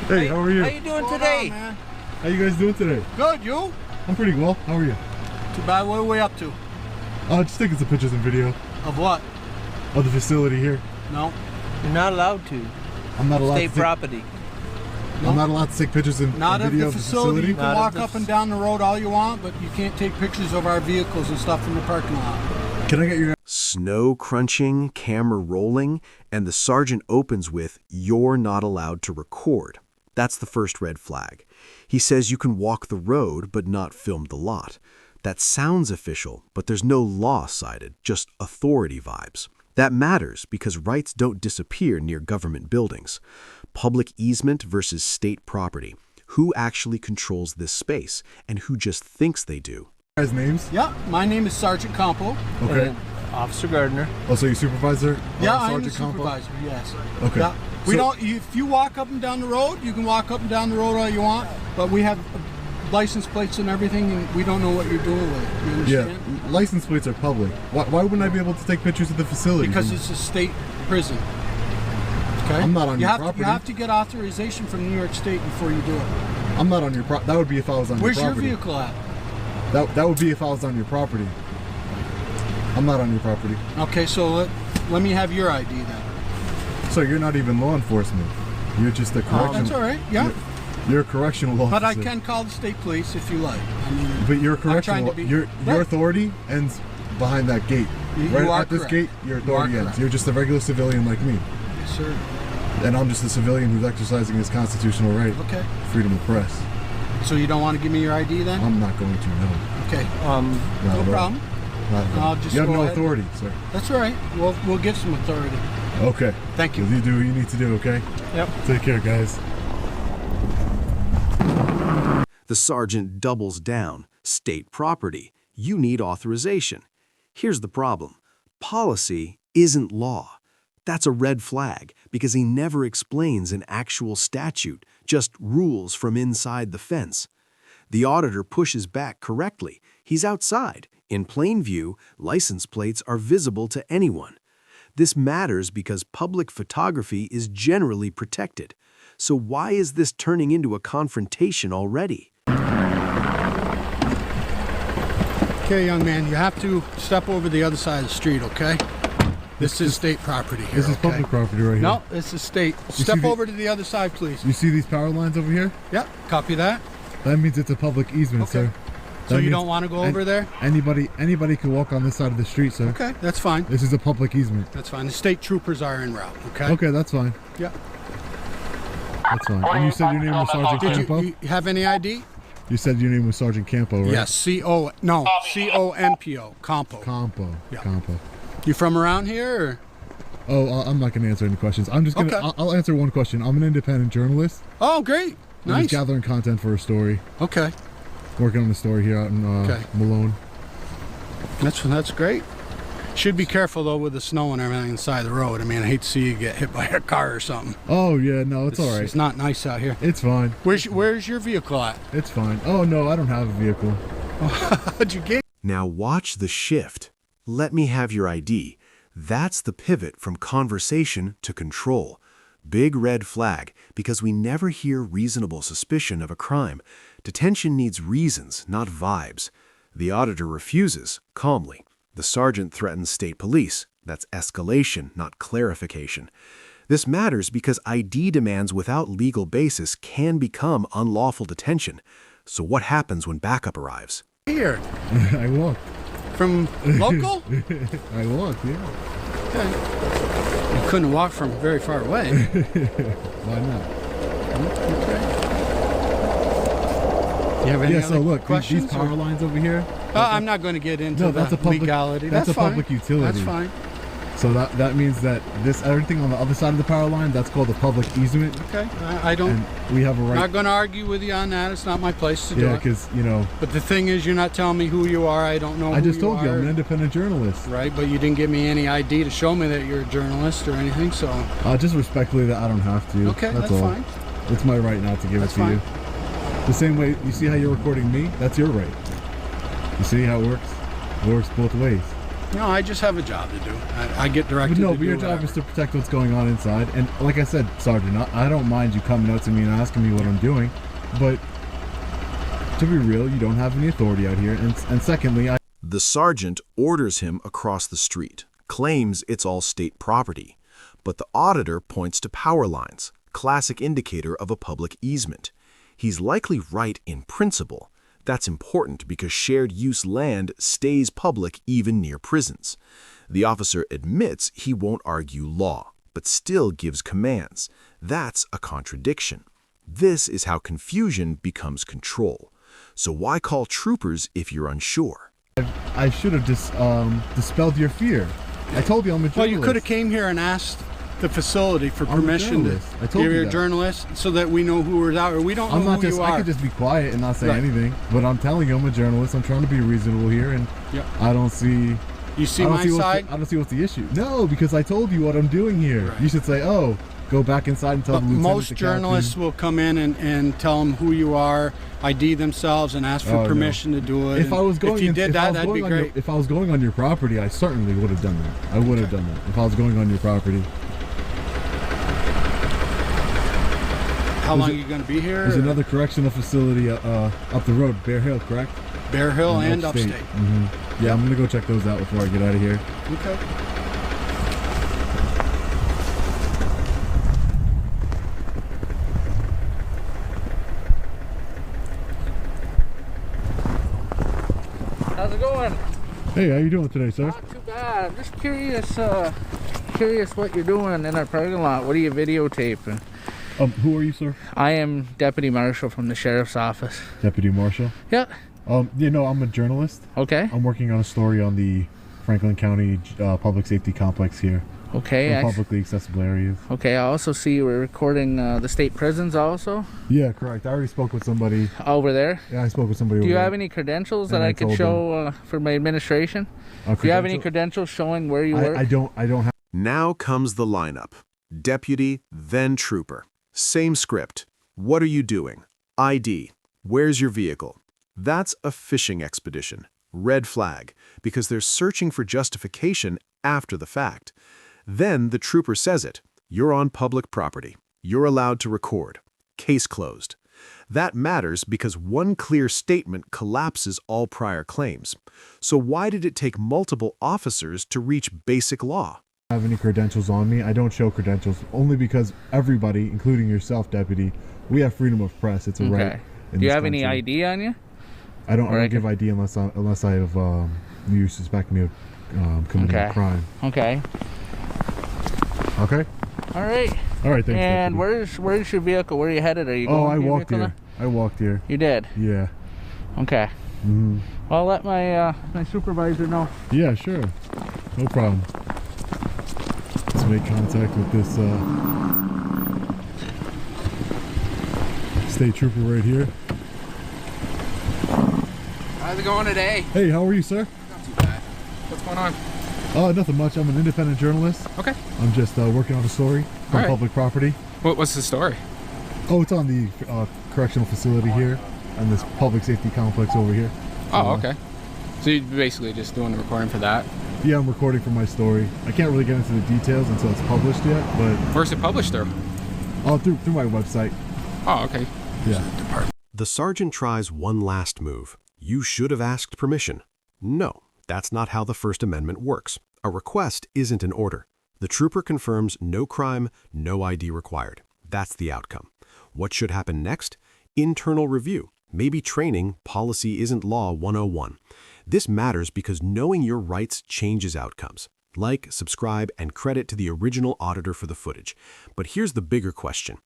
Hey, how are you? How you doing today? Man? How you guys doing today? Good, you? I'm pretty well. How are you? Too bad. What are we up to? Just taking some pictures and video Of what? of the facility here. No. You're not allowed to. I'm not allowed State to take, property. I'm not allowed to take pictures and Not of video the facility. You can Not of walk the up and down the road all you want, but you can't take pictures of our vehicles and stuff in the parking lot. Can I get your Snow crunching, camera rolling, and the sergeant opens with, "You're not allowed to record." That's the first red flag. He says you can walk the road but not film the lot. That sounds official, but there's no law cited, just authority vibes. That matters because rights don't disappear near government buildings. Public easement versus state property. Who actually controls this space and who just thinks they do? guys' names? Yeah, my name is Sergeant Campo. Okay. And Officer Gardner. Oh, so you supervisor? Yeah, I'm the Sergeant Campo? supervisor, yes. Okay. Yeah. We So- don't. If you walk up and down the road, you can walk up and down the road all you want, but we have license plates and everything, and we don't know what you're doing with it. You understand? Yeah, license plates are public. Why wouldn't I be able to take pictures of the facility? Because it's a state prison. Okay. I'm not on your You property. have to get authorization from New York State before you do it. I'm not on your property. That would be if I was on Where's your your property. vehicle at? That would be if I was on your property. I'm not on your property. Okay, so let me have your ID then. So you're not even law enforcement. You're just a correctional. That's all right. Yeah. You're a correctional officer. But I can call the state police if you like. I mean, But you're a I'm trying correctional. to be- Your Right. authority ends behind that gate. You right are at this correct. gate, your You authority are ends. correct. You're just a regular civilian like me. Yes, sir. And I'm just a civilian who's exercising his constitutional right. Okay. Freedom of press. So you don't want to give me your ID then? I'm not going to, no. Okay. Not No at all. problem. Not at all. I'll just you have go no ahead. authority, sir. That's all right. We'll give some authority. Okay. Thank you. You do what you need to do, okay? Yep. Take care, guys. The sergeant doubles down. State property. You need authorization. Here's the problem. Policy isn't law. That's a red flag because he never explains an actual statute, just rules from inside the fence. The auditor pushes back correctly. He's outside. In plain view, license plates are visible to anyone. This matters because public photography is generally protected. So why is this turning into a confrontation already? Okay, young man, you have to step over the other side of the street, okay? This is state property here. This is okay? public property right here. No, this is state. see Step the- over to the other side, please. You see these power lines over here? Yep, copy that. That means it's a public easement, Okay. sir. So That you means don't want to go over there? Anybody can walk on this side of the street, sir. Okay, that's fine. This is a public easement. That's fine. The state troopers are en route, okay? Okay, that's fine. Yeah. That's fine. And you said your name was Sergeant Did Campo? you have any ID? You said your name was Sergeant Campo, right? Yes, C-O-M-P-O, Campo. Campo. Yeah. Campo. You from around here, or? Oh, I'm not going to answer any questions. I'm just going to. Okay. I'll answer one question. I'm an independent journalist. Oh, great. I'm Nice. just gathering content for a story. Okay, Working on the story here out in Okay. Malone. that's great. Should be careful though with the snow and everything inside the road. I mean, I hate to see you get hit by a car or something. Oh yeah, no, it's all right. It's not nice out here. It's fine. Where's your vehicle at? It's fine. Oh no, I don't have a vehicle. How'd you get? Now watch the shift. Let me have your ID. That's the pivot from conversation to control. Big red flag because we never hear reasonable suspicion of a crime. Detention needs reasons, not vibes. The auditor refuses, calmly. The sergeant threatens state police. That's escalation, not clarification. This matters because ID demands without legal basis can become unlawful detention. So what happens when backup arrives? Here, I walked. from local? I walked. Yeah. Okay. You couldn't walk from very far away. Why not? Okay. You have any Yeah. other So look, questions? these power lines over here. I'm not going to get into No, the that's a public. legality. That's a fine. public utility. That's fine. So that means that everything on the other side of the power line, that's called a public easement, Okay. I don't. and we have a right. Not going to argue with you on that. It's not my place to do Yeah, it. because you know, But the thing is, you're not telling me who you are. I don't know. I who just told you are. I'm an independent journalist. Right, but you didn't give me any ID to show me that you're a journalist or anything. So Just respectfully that I don't have to. okay, that's all. fine. It's my right not to give That's it to you. fine. The same way you see how you're recording me, that's your right. You see how it works? It works both ways. No, I just have a job to do. I get directed But no, to but do your job whatever. is to protect what's going on inside. And like I said, Sergeant, I don't mind you coming out to me and asking me what I'm doing, but to be real, you don't have any authority out here. And secondly, The sergeant orders him across the street, claims it's all state property. But the auditor points to power lines, classic indicator of a public easement. He's likely right in principle. That's important because shared use land stays public even near prisons. The officer admits he won't argue law, but still gives commands. That's a contradiction. This is how confusion becomes control. So why call troopers if you're unsure? I should have just dispelled your fear. I told you I'm a journalist. Well, you could have came here and asked the facility for I'm a permission to journalist. I told give you you a that. journalist so that we know who we're out. Or we don't know I'm not who just. you are. I could just be quiet and not say Right. anything. But I'm telling you, I'm a journalist. I'm trying to be reasonable here, and Yep. I don't see. You see I don't my see what's side? I don't see what's the issue. No, because I told you what I'm doing here. Right. You should say, "Oh, go back inside and tell But the lieutenant, most the captain." journalists will come in and tell them who you are, ID themselves, and ask for Oh, no. permission to do it. If I was going, if you in- did if I that, was that'd going be on your- great. if I was going on your property, I certainly would have done that. I would have done that if I was going on your property. How long are you going to be here? There's or another correctional facility up the road, Bear Hill, correct? Bear Hill In and upstate. Yeah, I'm gonna go check those out before I get out of here. Okay. How's it going? Hey, how you doing today, sir? Not too bad. I'm just curious what you're doing in our parking lot. What are you videotaping? Who are you, sir? I am Deputy Marshal from the Sheriff's Office. Deputy Marshal. Yeah. You know, I'm a journalist. Okay. I'm working on a story on the Franklin County Public Safety Complex here. Okay. In publicly accessible areas. Okay. I also see you were recording the state prisons also Yeah, correct. I already spoke with somebody. over there. Yeah, I spoke with somebody. Do you over have there. any credentials that And I I could told show for my administration? Do you have any credential? credentials showing where you work? I don't have. Now comes the lineup. Deputy, then trooper. Same script. What are you doing? ID. Where's your vehicle? That's a fishing expedition. Red flag, because they're searching for justification after the fact. Then the trooper says it. You're on public property. You're allowed to record. Case closed. That matters because one clear statement collapses all prior claims. So why did it take multiple officers to reach basic law? Have any credentials on me. I don't show credentials only because everybody, including yourself, deputy, we have freedom of press. It's a right. Okay. in Do you this have any country. ID on you? I don't Or give ID unless I have you suspect me of committing a crime. Okay. Okay. All right. All right. Thanks. And deputy. where's your vehicle? Where are you headed? Are you Oh, going I to your walked vehicle here. I walked here. now? You did. Yeah. Okay. Mhm. Well, I'll let my supervisor know. Yeah. Sure. No problem. Let's make contact with this state trooper right here. How's it going today? Hey, how are you, sir? Not too bad. What's going on? Nothing much. I'm an independent journalist. Okay. I'm just working on a story from Alright. public property. What's the story? Oh, it's on the correctional facility here and this public safety complex over here. Oh, okay. So you're basically just doing the recording for that. Yeah, I'm recording for my story. I can't really get into the details until it's published yet, but Where's it published through? through my website. Oh, okay. Yeah. The sergeant tries one last move. You should have asked permission. No, that's not how the First Amendment works. A request isn't an order. The trooper confirms no crime, no ID required. That's the outcome. What should happen next? Internal review. Maybe training, policy isn't law 101. This matters because knowing your rights changes outcomes. Like, subscribe, and credit to the original auditor for the footage. But here's the bigger question.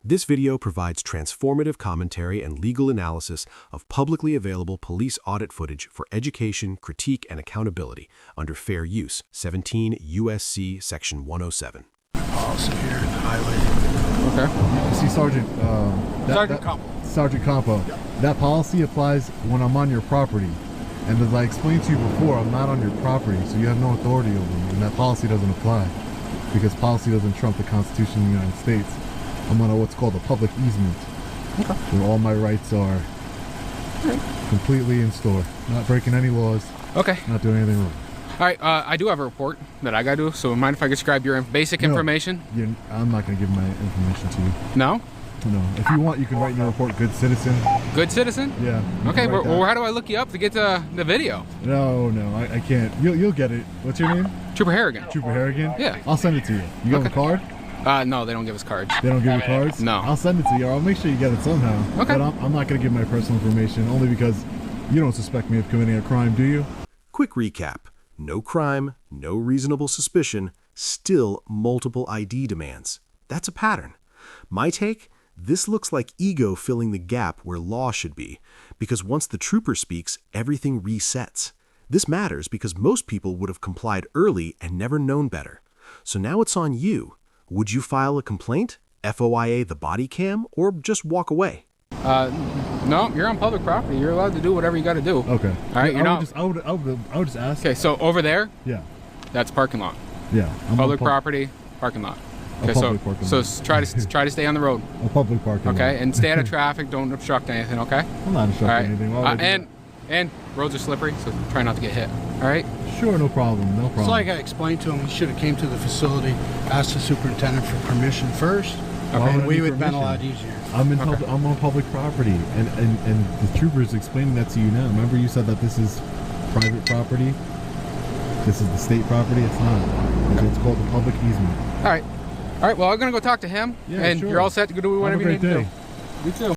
This video provides transformative commentary and legal analysis of publicly available police audit footage for education, critique, and accountability under fair use, 17 U.S.C. Section 107. Policy here, highlighted. Okay. See, Sergeant, Sergeant Campo. Sergeant Campo, that policy applies when I'm on your property. And as I explained to you before, I'm not on your property, so you have no authority over me, and that policy doesn't apply because policy doesn't trump the Constitution of the United States. I'm on what's called a public easement, where all my rights are completely in store. Not breaking any laws, Okay. not doing anything wrong. All right, I do have a report that I gotta do, so mind if I just grab your basic information? I'm not going to give my information to you. No? No. If you want, you can write in your report, good citizen. Good citizen? Yeah. you Okay, can write well, that. how do I look you up to get the video? No, I can't. You'll get it. What's your name? Trooper Harrigan. Trooper Harrigan? Yeah. I'll send it to you. You got a card? No, they don't give us cards. They don't give you cards? No. I'll send it to you, or I'll make sure you get it somehow. Okay. But I'm not going to give my personal information, only because you don't suspect me of committing a crime, do you? Quick recap. No crime, no reasonable suspicion, still multiple ID demands. That's a pattern. My take? This looks like ego filling the gap where law should be, because once the trooper speaks, everything resets. This matters because most people would have complied early and never known better. So now it's on you. Would you file a complaint, FOIA the body cam, or just walk away? No, you're on public property. You're allowed to do whatever you got to do. Okay. All right, I would just ask. Okay, so over there, Yeah. that's parking lot. Yeah. I'm Public on property, parking lot. A Okay, public parking lot. try to stay on the road. A public parking lot. Okay, and stay out of traffic. Don't obstruct anything. Okay. I'm not All obstructing right. anything. Why would I do And roads are slippery, so try not to get hit. All right. that? Sure, no problem. No problem. It's like I explained to him, he should have came to the facility, asked the superintendent for permission first, Why and would I we need would have been a lot permission? easier. I'm on public property, and the trooper's explaining that to you now. Remember, you said that this is private property. This is the state property. It's not. It's called the public easement. All right. All right. Well, I'm gonna go talk to him, Yeah, and sure. you're all set to go do Have whatever a you great need to day. do. You too.